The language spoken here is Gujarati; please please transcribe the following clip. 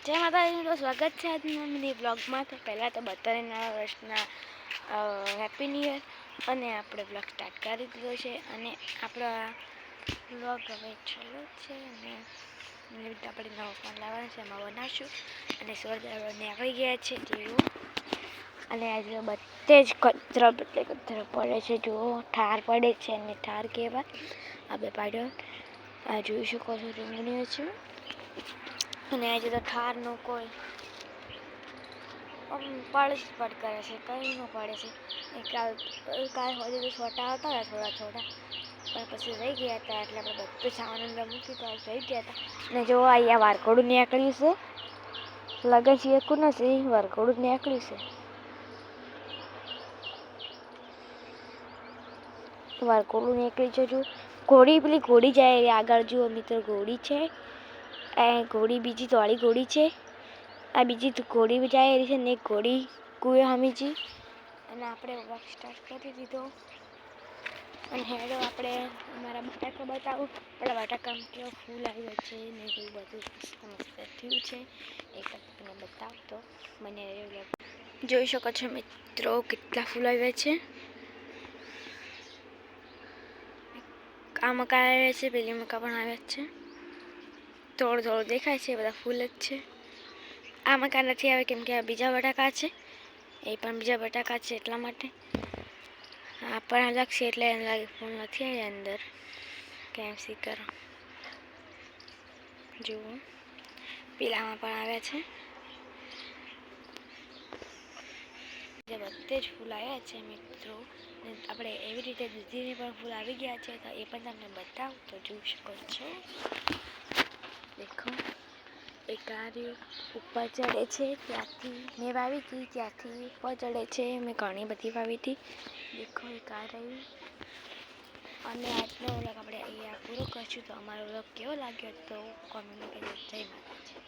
જય માતાજી મિત્રો, સ્વાગત છે આજના મિની બ્લોગમાં. તો પહેલાં તો બધાને નવા વર્ષના હેપી ન્યૂ યર. અને આપણે બ્લોગ સ્ટાર્ટ કરી દીધો છે અને આપણો બ્લોગ હવે ચાલુ છે. અને એવી રીતે આપણે નવો ફોન લાવવાનો છે, એમાં બનાવશું. અને સૂર્યદેવ નીકળી ગયા છે જેવો. અને આજે બધે જ કચરો પડે છે. જુઓ, ઠાર પડે છે અને ઠાર કહેવાય આ બે પાડ્યો. આ જોઈ શકો છો, રીંગણીઓ છે. અને આજે તો ઠારનો કોઈ પડે કરે છે, કંઈ ન પડે છે. કાલ હોય તો છોટા આવતા હતા થોડા પણ પછી રહી ગયા હતા. એટલે આપણે બધું સામાન અંદર મૂકી તો રહી ગયા હતા. અને જો અહીંયા વારકોડું નીકળ્યું છે, લગે છે એક નથી, વારકોડું નીકળ્યું છે. વારકોડું નીકળ્યું છે. જો ઘોડી, પેલી ઘોડી જાય આગળ, જુઓ મિત્રો, ઘોડી છે. ઘોડી બીજી ધોળી ઘોડી છે. આ બીજી ઘોડી જાય રહી છે ને એક ઘોડી કુએ હમીજી. અને આપણે વર્ક સ્ટાર્ટ કરી દીધો. અને હેડો આપણે અમારા બટાકા બતાવું. આપણા બટાકામાં કેવો ફૂલ આવ્યો છે ને એવું બધું મસ્ત થયું છે. એક તમને બતાવતો મને જોઈ શકો છો મિત્રો, કેટલા ફૂલ આવ્યા છે. આ મકા આવ્યા છે, પેલી મકા પણ આવ્યા છે. થોડું થોડું દેખાય છે, બધા ફૂલ જ છે. આ મકા નથી આવે કેમ કે આ બીજા બટાકા છે, એ પણ બીજા બટાકા છે એટલા માટે. આ પણ અલગ છે એટલે એને લાગે ફૂલ નથી આવ્યા અંદર. કેમ સી કરો, જુઓ પેલામાં પણ આવ્યા છે. બધે જ ફૂલ આવ્યા છે મિત્રો. આપણે એવી રીતે દૂધીને પણ ફૂલ આવી ગયા છે, તો એ પણ તમને બતાવું તો જોઈ શકો છો. દેખો, એક કાર્ય ઉપર ચડે છે, ત્યાંથી મેં વાવી હતી, ત્યાંથી ઉપર ચડે છે. મેં ઘણી બધી વાવી હતી. દેખો, એક આ રહ્યું. અને આજનો વ્લોગ આપણે અહીંયા પૂરો કરશું. તો અમારો વ્લોગ કેવો લાગ્યો તો કોમેન્ટમાં કહેજો. જય માતાજી.